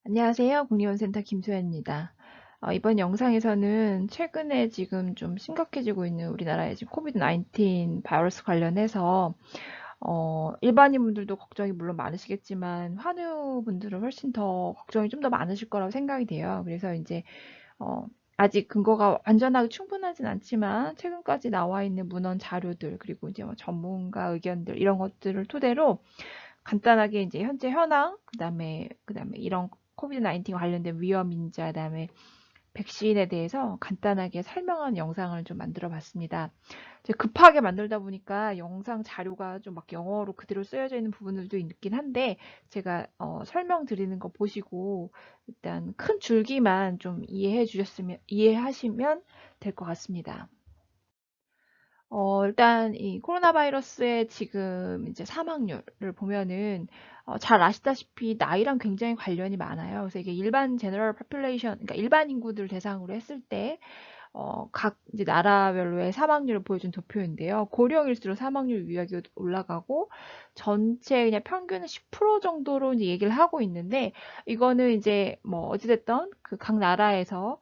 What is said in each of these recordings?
안녕하세요. 국립원센터 김소연입니다. 이번 영상에서는 최근에 지금 좀 심각해지고 있는 우리나라의 지금 코비드-19 바이러스 관련해서 일반인분들도 걱정이 물론 많으시겠지만 환우분들은 훨씬 더 걱정이 좀 더 많으실 거라고 생각이 돼요. 그래서 이제 어, 아직 근거가 완전하게 충분하진 않지만 최근까지 나와 있는 문헌 자료들 그리고 이제 뭐 전문가 의견들 이런 것들을 토대로 간단하게 이제 현재 현황, 그다음에 이런 코비드-19 관련된 위험 인자, 그다음에 백신에 대해서 간단하게 설명한 영상을 좀 만들어 봤습니다. 이제 급하게 만들다 보니까 영상 자료가 좀 막 영어로 그대로 쓰여져 있는 부분들도 있긴 한데 제가 설명드리는 거 보시고 일단 큰 줄기만 좀 이해하시면 될 것 같습니다. 일단 이 코로나 바이러스의 지금 이제 사망률을 보면은 잘 아시다시피 나이랑 굉장히 관련이 많아요. 그래서 이게 일반 제너럴 파퓰레이션, 그러니까 일반 인구들 대상으로 했을 때 각 이제 나라별로의 사망률을 보여준 도표인데요. 고령일수록 사망률 유의하게 올라가고 전체 그냥 평균은 10% 정도로 이제 얘기를 하고 있는데 이거는 이제 뭐 어찌됐든 그 각 나라에서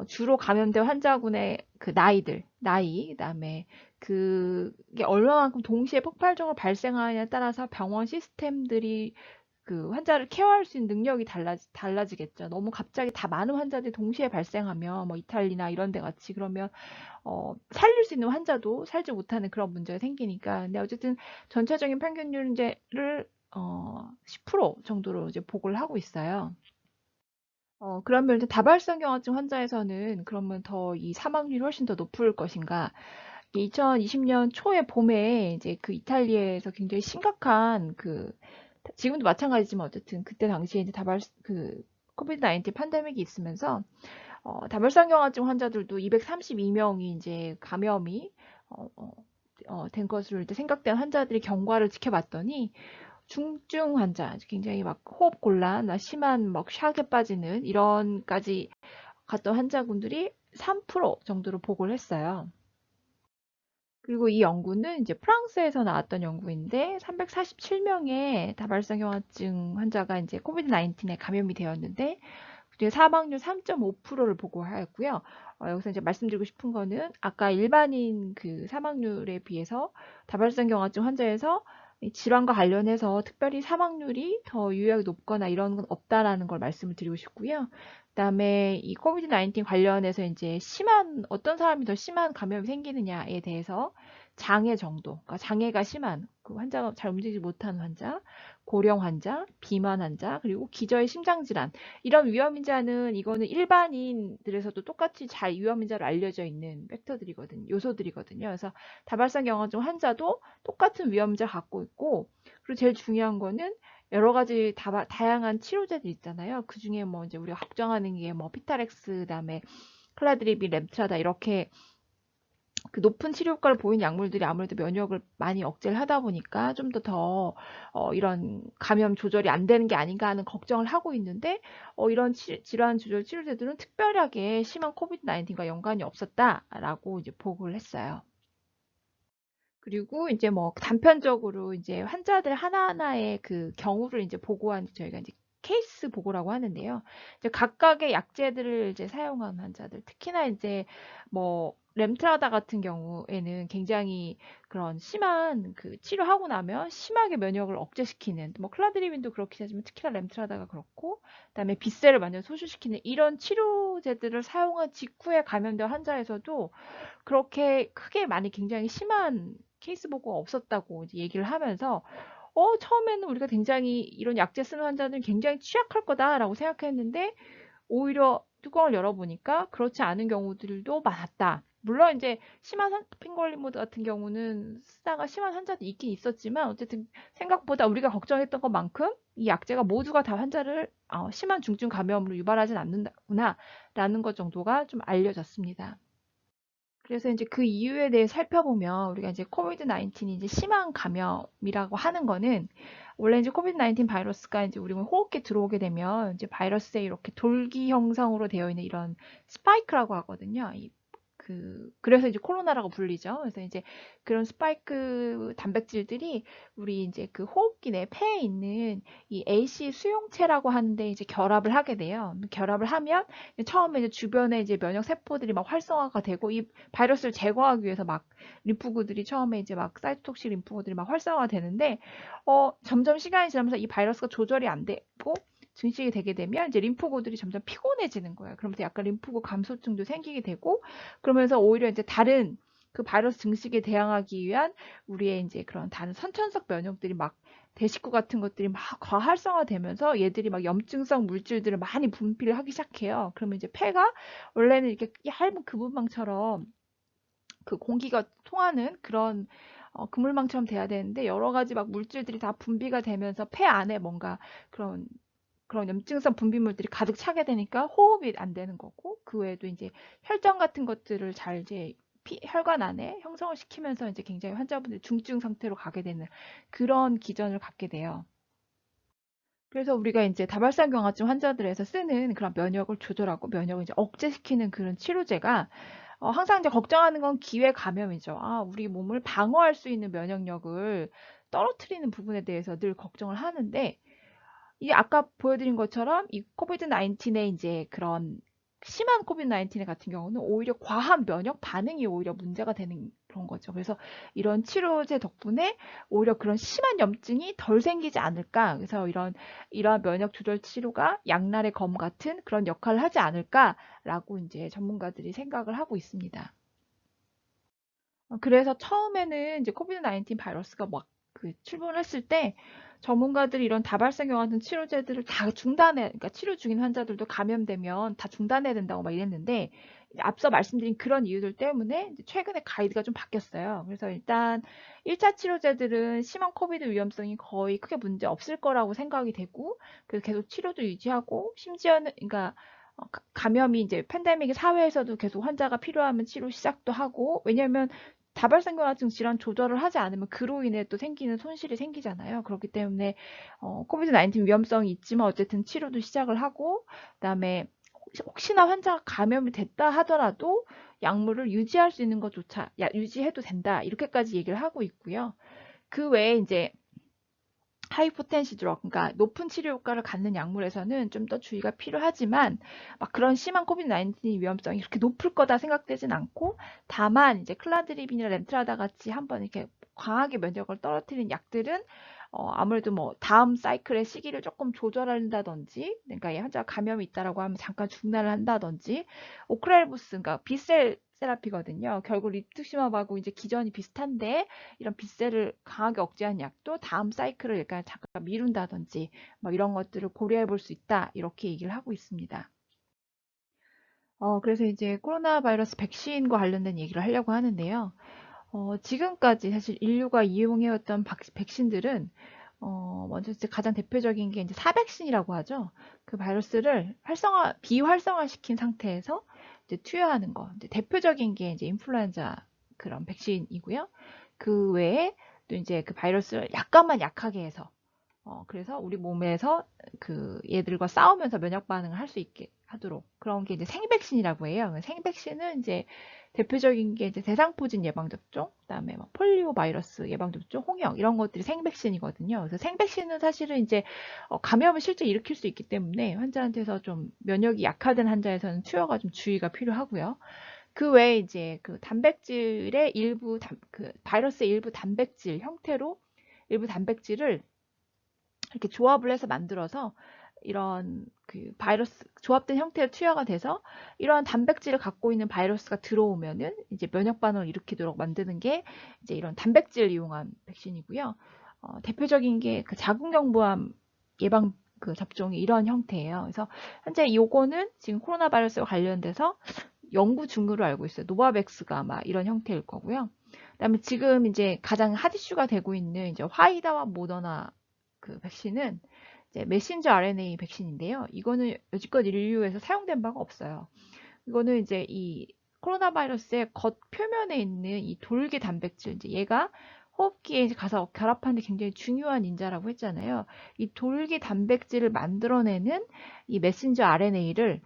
주로 감염된 환자군의 그 그다음에 그게 얼마만큼 동시에 폭발적으로 발생하느냐에 따라서 병원 시스템들이 그 환자를 케어할 수 있는 능력이 달라지겠죠. 너무 갑자기 다 많은 환자들이 동시에 발생하면 뭐 이탈리나 이런 데 같이 그러면 살릴 수 있는 환자도 살지 못하는 그런 문제가 생기니까. 근데 어쨌든 전체적인 평균률을 10% 정도로 이제 보고를 하고 있어요. 그러면 일단 다발성 경화증 환자에서는 그러면 더 이 사망률이 훨씬 더 높을 것인가? 2020년 초에 봄에 이제 그 이탈리아에서 굉장히 심각한 지금도 마찬가지지만 어쨌든 그때 당시에 이제 코비드 19 팬데믹이 있으면서 다발성 경화증 환자들도 232명이 이제 감염이 어, 어, 된 것으로 이제 생각된 환자들이 경과를 지켜봤더니 중증 환자, 굉장히 막 호흡 곤란, 심한 막 샥에 빠지는 이런까지 갔던 환자분들이 3% 정도로 보고를 했어요. 그리고 이 연구는 이제 프랑스에서 나왔던 연구인데 347명의 다발성 경화증 환자가 이제 코비드 19에 감염이 되었는데 그중에 사망률 3.5%를 보고하였고요. 여기서 이제 말씀드리고 싶은 거는 아까 일반인 그 사망률에 비해서 다발성 경화증 환자에서 이 질환과 관련해서 특별히 사망률이 더 유의하게 높거나 이런 건 없다라는 걸 말씀을 드리고 싶고요. 그다음에 이 코비드 19 관련해서 이제 어떤 사람이 더 심한 감염이 생기느냐에 대해서 장애 정도, 그러니까 장애가 심한 그 환자가 잘 움직이지 못하는 환자, 고령 환자, 비만 환자, 그리고 기저의 심장 질환 이런 위험인자는 이거는 일반인들에서도 똑같이 잘 위험인자로 알려져 있는 요소들이거든요. 그래서 다발성 경화증 환자도 똑같은 위험인자 갖고 있고, 그리고 제일 중요한 거는 여러 가지 다양한 치료제들 있잖아요. 그 중에 뭐 이제 우리가 걱정하는 게 뭐 피타렉스, 그다음에 클라드리비, 램트라다 이렇게 그 높은 치료 효과를 보이는 약물들이 아무래도 면역을 많이 억제를 하다 보니까 좀 더 이런 감염 조절이 안 되는 게 아닌가 하는 걱정을 하고 있는데 이런 질환 조절 치료제들은 특별하게 심한 코비드 19과 연관이 없었다라고 이제 보고를 했어요. 그리고 이제 뭐 단편적으로 이제 환자들 하나하나의 그 경우를 이제 보고한 저희가 이제 케이스 보고라고 하는데요. 이제 각각의 약제들을 이제 사용한 환자들, 특히나 이제 뭐 램트라다 같은 경우에는 굉장히 그런 심한 그 치료하고 나면 심하게 면역을 억제시키는 뭐 클라드리빈도 그렇긴 하지만 특히나 램트라다가 그렇고 그다음에 빗세를 완전 소실시키는 이런 치료제들을 사용한 직후에 감염된 환자에서도 그렇게 크게 많이 굉장히 심한 케이스 보고가 없었다고 이제 얘기를 하면서 처음에는 우리가 굉장히 이런 약제 쓰는 환자는 굉장히 취약할 거다라고 생각했는데 오히려 뚜껑을 열어보니까 그렇지 않은 경우들도 많았다. 물론 이제 심한 핑거릴무드 같은 경우는 쓰다가 심한 환자도 있긴 있었지만 어쨌든 생각보다 우리가 걱정했던 것만큼 이 약제가 모두가 다 환자를 심한 중증 감염으로 유발하진 않는다구나라는 것 정도가 좀 알려졌습니다. 그래서 이제 그 이유에 대해 살펴보면 우리가 이제 코비드 19이 이제 심한 감염이라고 하는 거는 원래 이제 코비드 19 바이러스가 이제 우리 호흡기에 들어오게 되면 이제 바이러스에 이렇게 돌기 형성으로 되어 있는 이런 스파이크라고 하거든요. 그래서 이제 코로나라고 불리죠. 그래서 이제 그런 스파이크 단백질들이 우리 이제 그 호흡기 내 폐에 있는 이 AC 수용체라고 하는데 이제 결합을 하게 돼요. 결합을 하면 처음에 이제 주변에 이제 면역 세포들이 막 활성화가 되고 이 바이러스를 제거하기 위해서 막 림프구들이 처음에 이제 막 사이토톡식 림프구들이 막 활성화가 되는데 점점 시간이 지나면서 이 바이러스가 조절이 안 되고 증식이 되게 되면 이제 림프구들이 점점 피곤해지는 거예요. 그러면서 약간 림프구 감소증도 생기게 되고 그러면서 오히려 이제 다른 그 바이러스 증식에 대항하기 위한 우리의 이제 그런 다른 선천적 면역들이 막 대식구 같은 것들이 막 과활성화되면서 얘들이 막 염증성 물질들을 많이 분비를 하기 시작해요. 그러면 이제 폐가 원래는 이렇게 얇은 그물망처럼 그 공기가 통하는 그런 그물망처럼 돼야 되는데 여러 가지 막 물질들이 다 분비가 되면서 폐 안에 뭔가 그런 염증성 분비물들이 가득 차게 되니까 호흡이 안 되는 거고 그 외에도 이제 혈전 같은 것들을 잘 이제 혈관 안에 형성을 시키면서 이제 굉장히 환자분들이 중증 상태로 가게 되는 그런 기전을 갖게 돼요. 그래서 우리가 이제 다발성경화증 환자들에서 쓰는 그런 면역을 조절하고 면역을 이제 억제시키는 그런 치료제가 항상 이제 걱정하는 건 기회 감염이죠. 우리 몸을 방어할 수 있는 면역력을 떨어뜨리는 부분에 대해서 늘 걱정을 하는데 이게 아까 보여드린 것처럼 이 코비드 19의 이제 그런 심한 코비드 19 같은 경우는 오히려 과한 면역 반응이 오히려 문제가 되는 그런 거죠. 그래서 이런 치료제 덕분에 오히려 그런 심한 염증이 덜 생기지 않을까. 그래서 이러한 면역 조절 치료가 양날의 검 같은 그런 역할을 하지 않을까라고 이제 전문가들이 생각을 하고 있습니다. 그래서 처음에는 이제 코비드 19 바이러스가 막 출본을 했을 때 전문가들이 이런 다발성경 같은 치료제들을 다 그러니까 치료 중인 환자들도 감염되면 다 중단해야 된다고 막 이랬는데 앞서 말씀드린 그런 이유들 때문에 최근에 가이드가 좀 바뀌었어요. 그래서 일단 1차 치료제들은 심한 코비드 위험성이 거의 크게 문제 없을 거라고 생각이 되고 그래서 계속 치료도 유지하고 심지어는 그러니까 감염이 이제 팬데믹 사회에서도 계속 환자가 필요하면 치료 시작도 하고 왜냐면 다발성경화증 질환 조절을 하지 않으면 그로 인해 또 생기는 손실이 생기잖아요. 그렇기 때문에 코비드 19 위험성이 있지만 어쨌든 치료도 시작을 하고 그다음에 혹시나 환자가 감염이 됐다 하더라도 약물을 유지할 수 있는 것조차 유지해도 된다. 이렇게까지 얘기를 하고 있고요. 그 외에 이제 하이포텐시 드럭, 그러니까 높은 치료 효과를 갖는 약물에서는 좀 더 주의가 필요하지만 막 그런 심한 코비드 19 위험성이 그렇게 높을 거다 생각되진 않고 다만 이제 클라드립이나 렌트라다 같이 한번 이렇게 강하게 면역을 떨어뜨리는 약들은 아무래도 뭐 다음 사이클의 시기를 조금 조절한다든지 그러니까 이 환자가 감염이 있다라고 하면 잠깐 중단을 한다든지 오크렐부스 그러니까 B셀 세라피거든요. 결국 리투시마하고 이제 기전이 비슷한데 이런 빗셀을 강하게 억제한 약도 다음 사이클을 약간 잠깐 미룬다든지 뭐 이런 것들을 고려해 볼 수 있다. 이렇게 얘기를 하고 있습니다. 그래서 이제 코로나 바이러스 백신과 관련된 얘기를 하려고 하는데요. 지금까지 사실 인류가 이용해왔던 백신들은 먼저 이제 가장 대표적인 게 이제 사백신이라고 하죠. 그 바이러스를 비활성화시킨 상태에서 이제 투여하는 거. 이제 대표적인 게 이제 인플루엔자 그런 백신이고요. 그 외에 또 이제 그 바이러스를 약간만 약하게 해서 그래서 우리 몸에서 그 얘들과 싸우면서 면역 반응을 할 수 있게 하도록 그런 게 이제 생백신이라고 해요. 생백신은 이제 대표적인 게 이제 대상포진 예방접종, 그다음에 뭐 폴리오 바이러스 예방접종, 홍역 이런 것들이 생백신이거든요. 그래서 생백신은 사실은 이제 감염을 실제 일으킬 수 있기 때문에 환자한테서 좀 면역이 약화된 환자에서는 투여가 좀 주의가 필요하고요. 그 외에 이제 그 단백질의 그 바이러스의 일부 단백질 형태로 일부 단백질을 이렇게 조합을 해서 만들어서 이런 그 바이러스 조합된 형태의 투여가 돼서 이러한 단백질을 갖고 있는 바이러스가 들어오면은 이제 면역 반응을 일으키도록 만드는 게 이제 이런 단백질 이용한 백신이고요. 대표적인 게 그 자궁경부암 예방 그 접종이 이런 형태예요. 그래서 현재 요거는 지금 코로나 바이러스와 관련돼서 연구 중으로 알고 있어요. 노바백스가 아마 이런 형태일 거고요. 그다음에 지금 이제 가장 핫 이슈가 되고 있는 이제 화이자와 모더나 그 백신은 이제 메신저 RNA 백신인데요. 이거는 여지껏 인류에서 사용된 바가 없어요. 이거는 이제 이 코로나 바이러스의 겉 표면에 있는 이 돌기 단백질, 이제 얘가 호흡기에 가서 결합하는 데 굉장히 중요한 인자라고 했잖아요. 이 돌기 단백질을 만들어내는 이 메신저 RNA를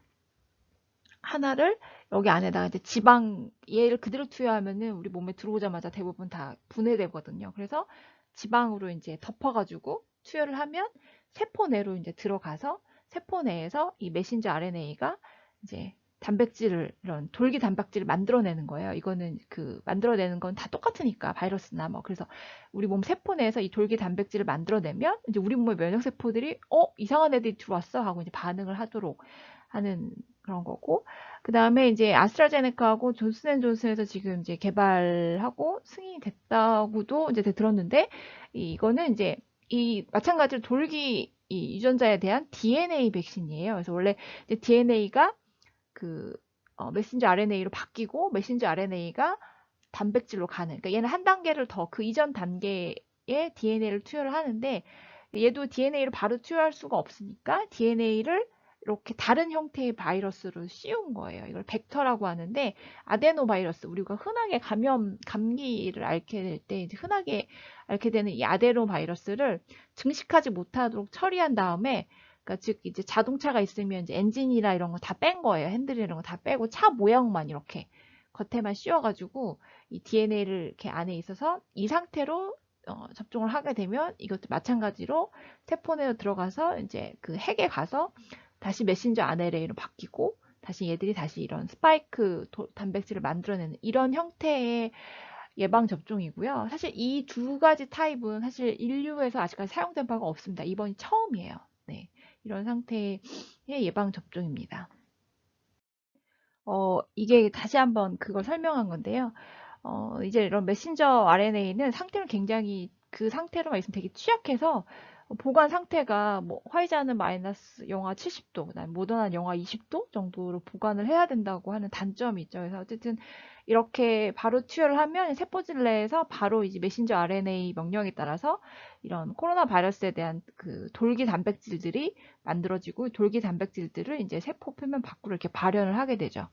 하나를 여기 안에다가 이제 지방 얘를 그대로 투여하면은 우리 몸에 들어오자마자 대부분 다 분해되거든요. 그래서 지방으로 이제 덮어가지고 투여를 하면 세포 내로 이제 들어가서 세포 내에서 이 메신저 RNA가 이제 단백질을 이런 돌기 단백질을 만들어내는 거예요. 이거는 그 만들어내는 건 다 똑같으니까 바이러스나 뭐 그래서 우리 몸 세포 내에서 이 돌기 단백질을 만들어내면 이제 우리 몸의 면역 세포들이 이상한 애들이 들어왔어 하고 이제 반응을 하도록 하는 그런 거고 그 다음에 이제 아스트라제네카하고 존슨앤존슨에서 지금 이제 개발하고 승인이 됐다고도 이제 들었는데 이거는 이제 이 마찬가지로 돌기 이 유전자에 대한 DNA 백신이에요. 그래서 원래 이제 DNA가 그 메신저 RNA로 바뀌고 메신저 RNA가 단백질로 가는. 그러니까 얘는 한 단계를 더 그 이전 단계에 DNA를 투여를 하는데 얘도 DNA를 바로 투여할 수가 없으니까 DNA를 이렇게 다른 형태의 바이러스로 씌운 거예요. 이걸 벡터라고 하는데 아데노바이러스 우리가 흔하게 감기를 앓게 될 때 이제 흔하게 앓게 되는 이 아데노바이러스를 증식하지 못하도록 처리한 다음에 그러니까 즉 이제 자동차가 있으면 이제 엔진이나 이런 거 다 뺀 거예요. 핸들 이런 거 다 빼고 차 모양만 이렇게 겉에만 씌워가지고 이 DNA를 이렇게 안에 있어서 이 상태로 접종을 하게 되면 이것도 마찬가지로 세포 내로 들어가서 이제 그 핵에 가서 다시 메신저 RNA로 바뀌고 다시 얘들이 다시 이런 스파이크 단백질을 만들어내는 이런 형태의 예방 접종이고요. 사실 이 두 가지 타입은 사실 인류에서 아직까지 사용된 바가 없습니다. 이번이 처음이에요. 네, 이런 상태의 예방 접종입니다. 이게 다시 한번 그걸 설명한 건데요. 이제 이런 메신저 RNA는 상태를 굉장히 그 상태로만 있으면 되게 취약해서 보관 상태가 뭐 화이자는 마이너스 영하 70도, 그다음에 모더나는 영하 20도 정도로 보관을 해야 된다고 하는 단점이 있죠. 그래서 어쨌든 이렇게 바로 투여를 하면 세포질 내에서 바로 이제 메신저 RNA 명령에 따라서 이런 코로나 바이러스에 대한 그 돌기 단백질들이 만들어지고 돌기 단백질들을 이제 세포 표면 밖으로 이렇게 발현을 하게 되죠.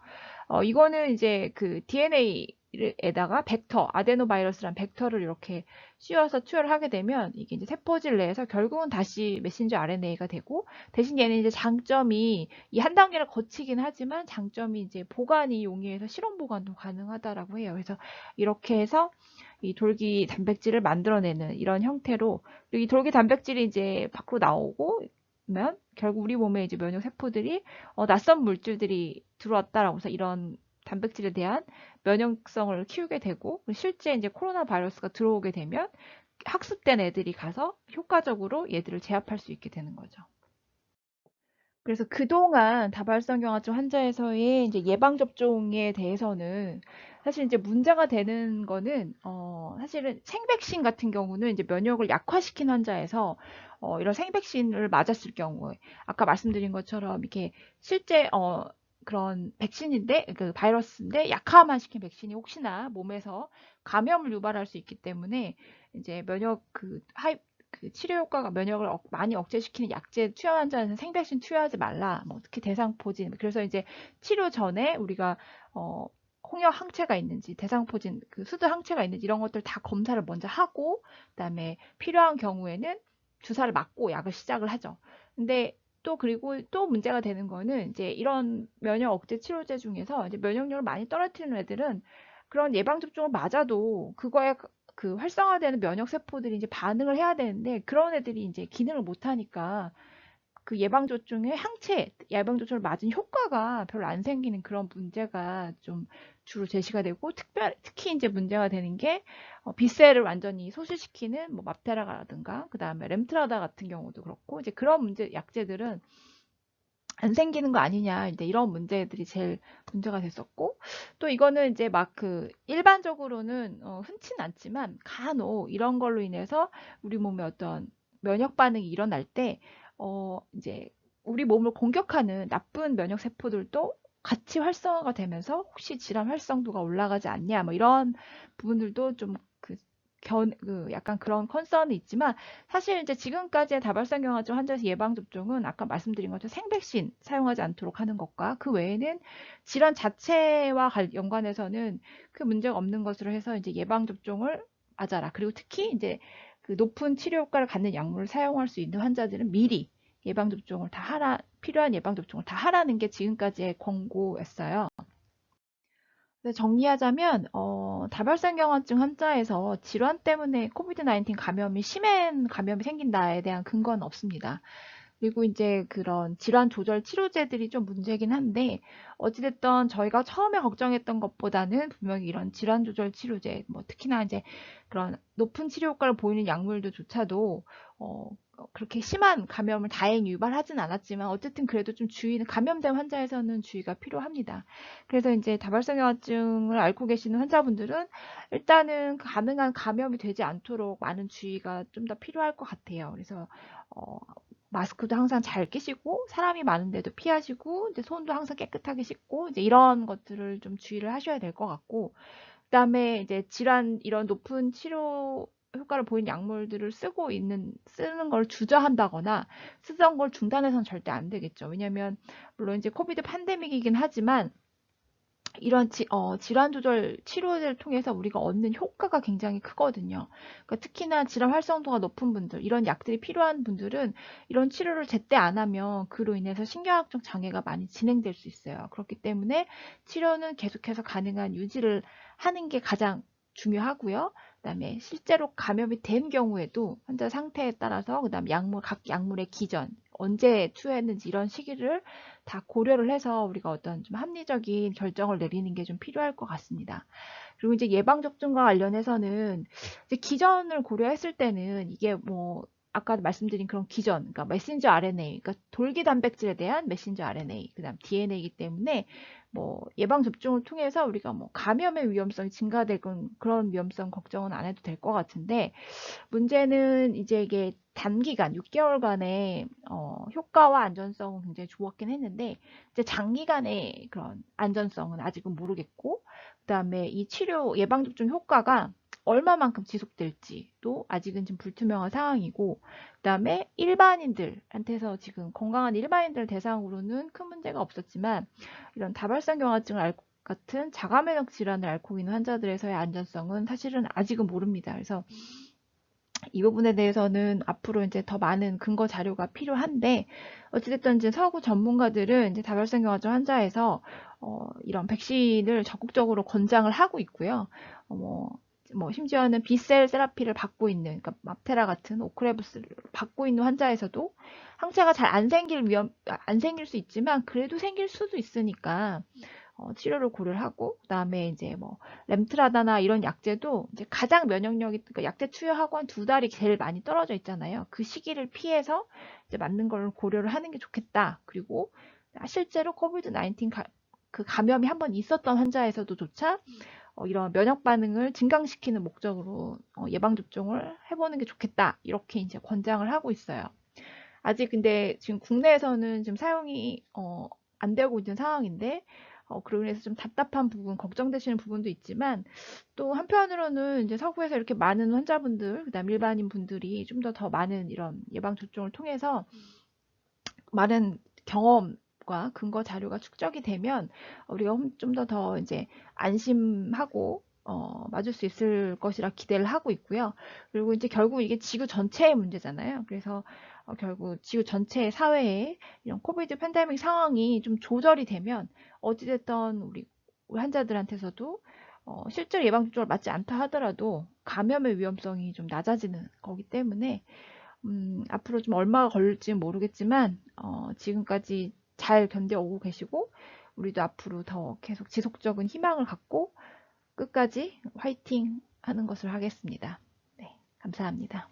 이거는 이제 그 DNA에다가 벡터, 아데노바이러스란 벡터를 이렇게 씌워서 투여를 하게 되면 이게 이제 세포질 내에서 결국은 다시 메신저 RNA가 되고 대신 얘는 이제 장점이 이 한 단계를 거치긴 하지만 장점이 이제 보관이 용이해서 실험 보관도 가능하다라고 해요. 그래서 이렇게 해서 이 돌기 단백질을 만들어내는 이런 형태로 이 돌기 단백질이 이제 밖으로 나오고 면 결국 우리 몸에 이제 면역 세포들이 낯선 물질들이 들어왔다라고 해서 이런 단백질에 대한 면역성을 키우게 되고 실제 이제 코로나 바이러스가 들어오게 되면 학습된 애들이 가서 효과적으로 얘들을 제압할 수 있게 되는 거죠. 그래서 그동안 다발성경화증 환자에서의 이제 예방접종에 대해서는 사실 이제 문제가 되는 거는, 사실은 생백신 같은 경우는 이제 면역을 약화시킨 환자에서, 이런 생백신을 맞았을 경우에, 아까 말씀드린 것처럼 이렇게 실제, 그런 백신인데, 그 바이러스인데 약화만 시킨 백신이 혹시나 몸에서 감염을 유발할 수 있기 때문에 이제 면역 그 치료 효과가 면역을 많이 억제시키는 약제 투여 환자는 생백신 투여하지 말라. 뭐 특히 대상포진. 그래서 이제 치료 전에 우리가 홍역 항체가 있는지 대상포진 그 수두 항체가 있는지 이런 것들 다 검사를 먼저 하고 그다음에 필요한 경우에는 주사를 맞고 약을 시작을 하죠. 근데 또 그리고 또 문제가 되는 거는 이제 이런 면역 억제 치료제 중에서 이제 면역력을 많이 떨어뜨리는 애들은 그런 예방 접종을 맞아도 그거에 그 활성화되는 면역 세포들이 이제 반응을 해야 되는데 그런 애들이 이제 기능을 못 하니까 그 예방접종의 예방접종을 맞은 효과가 별로 안 생기는 그런 문제가 좀 주로 제시가 되고 특히 이제 문제가 되는 게 B셀을 완전히 소실시키는 뭐 맙테라라든가 그다음에 램트라다 같은 경우도 그렇고 이제 그런 약제들은 안 생기는 거 아니냐 이제 이런 문제들이 제일 문제가 됐었고 또 이거는 이제 막 그 일반적으로는 흔치는 않지만 간혹 이런 걸로 인해서 우리 몸에 어떤 면역 반응이 일어날 때 이제 우리 몸을 공격하는 나쁜 면역 세포들도 같이 활성화가 되면서 혹시 질환 활성도가 올라가지 않냐 뭐 이런 부분들도 좀 약간 그런 컨선이 있지만 사실 이제 지금까지의 다발성경화증 환자에서 예방접종은 아까 말씀드린 것처럼 생백신 사용하지 않도록 하는 것과 그 외에는 질환 자체와 연관해서는 그 문제가 없는 것으로 해서 이제 예방접종을 맞아라. 그리고 특히 이제 그 높은 치료 효과를 갖는 약물을 사용할 수 있는 환자들은 미리 예방접종을 다 필요한 예방접종을 다 하라는 게 지금까지의 권고였어요. 네, 정리하자면 다발성경화증 환자에서 질환 때문에 코비드-19 감염이 심한 감염이 생긴다에 대한 근거는 없습니다. 그리고 이제 그런 질환 조절 치료제들이 좀 문제긴 한데 어찌됐든 저희가 처음에 걱정했던 것보다는 분명히 이런 질환 조절 치료제, 뭐 특히나 이제 그런 높은 치료 효과를 보이는 약물들조차도 어, 그렇게 심한 감염을 다행히 유발하진 않았지만 어쨌든 그래도 좀 주의는 감염된 환자에서는 주의가 필요합니다. 그래서 이제 다발성경화증을 앓고 계시는 환자분들은 일단은 가능한 감염이 되지 않도록 많은 주의가 좀 더 필요할 것 같아요. 그래서 어, 마스크도 항상 잘 끼시고 사람이 많은데도 피하시고 이제 손도 항상 깨끗하게 씻고 이제 이런 것들을 좀 주의를 하셔야 될 것 같고 그다음에 이제 질환 이런 높은 치료 효과를 보이는 약물들을 쓰는 걸 주저한다거나 쓰던 걸 중단해서는 절대 안 되겠죠. 왜냐면 물론 이제 코비드 팬데믹이긴 하지만 이런 질환 조절 치료를 통해서 우리가 얻는 효과가 굉장히 크거든요. 그러니까 특히나 질환 활성도가 높은 분들, 이런 약들이 필요한 분들은 이런 치료를 제때 안 하면 그로 인해서 신경학적 장애가 많이 진행될 수 있어요. 그렇기 때문에 치료는 계속해서 가능한 유지를 하는 게 가장 중요하고요. 그다음에 실제로 감염이 된 경우에도 환자 상태에 따라서 그다음 각 약물의 기전, 언제 투여했는지 이런 시기를 다 고려를 해서 우리가 어떤 좀 합리적인 결정을 내리는 게 좀 필요할 것 같습니다. 그리고 이제 예방접종과 관련해서는 이제 기전을 고려했을 때는 이게 뭐 아까 말씀드린 그런 기전, 그러니까 메신저 RNA, 그러니까 돌기 단백질에 대한 메신저 RNA, 그다음 DNA이기 때문에 뭐 예방접종을 통해서 우리가 뭐 감염의 위험성이 증가될 그런 위험성 걱정은 안 해도 될 것 같은데 문제는 이제 이게 단기간 6개월간의 효과와 안전성은 굉장히 좋았긴 했는데 이제 장기간의 그런 안전성은 아직은 모르겠고 그다음에 이 치료 예방접종 효과가 얼마만큼 지속될지도 아직은 좀 불투명한 상황이고 그다음에 일반인들한테서 지금 건강한 일반인들 대상으로는 큰 문제가 없었지만 이런 다발성경화증을 같은 자가면역 질환을 앓고 있는 환자들에서의 안전성은 사실은 아직은 모릅니다. 그래서 이 부분에 대해서는 앞으로 이제 더 많은 근거 자료가 필요한데 어찌됐든 이제 서구 전문가들은 이제 다발성경화증 환자에서 이런 백신을 적극적으로 권장을 하고 있고요. 뭐 심지어는 B셀 세라피를 받고 있는 그러니까 마테라 같은 오크레브스를 받고 있는 환자에서도 항체가 잘 안 생길 수 있지만 그래도 생길 수도 있으니까 치료를 고려를 하고 그다음에 이제 뭐 램트라다나 이런 약제도 이제 가장 면역력이 그러니까 약제 투여하고 한 2달이 제일 많이 떨어져 있잖아요. 그 시기를 피해서 이제 맞는 걸 고려를 하는 게 좋겠다. 그리고 실제로 코비드-19 그 감염이 한번 있었던 환자에서도조차 이런 면역 반응을 증강시키는 목적으로 예방 접종을 해보는 게 좋겠다. 이렇게 이제 권장을 하고 있어요. 아직 근데 지금 국내에서는 지금 사용이 안 되고 있는 상황인데 그러고 해서 좀 답답한 부분, 걱정되시는 부분도 있지만 또 한편으로는 이제 서구에서 이렇게 많은 환자분들, 그다음 일반인 분들이 좀 더 많은 이런 예방 접종을 통해서 많은 경험과 근거 자료가 축적이 되면 우리가 좀 더 이제 안심하고 맞을 수 있을 것이라 기대를 하고 있고요. 그리고 이제 결국 이게 지구 전체의 문제잖아요. 그래서 결국 지구 전체의 사회에 이런 코비드 팬데믹 상황이 좀 조절이 되면 어찌됐든 우리 환자들한테서도 실제로 예방접종을 맞지 않다 하더라도 감염의 위험성이 좀 낮아지는 거기 때문에 앞으로 좀 얼마가 걸릴지는 모르겠지만, 지금까지 잘 견뎌오고 계시고, 우리도 앞으로 더 계속 지속적인 희망을 갖고 끝까지 화이팅 하는 것을 하겠습니다. 네, 감사합니다.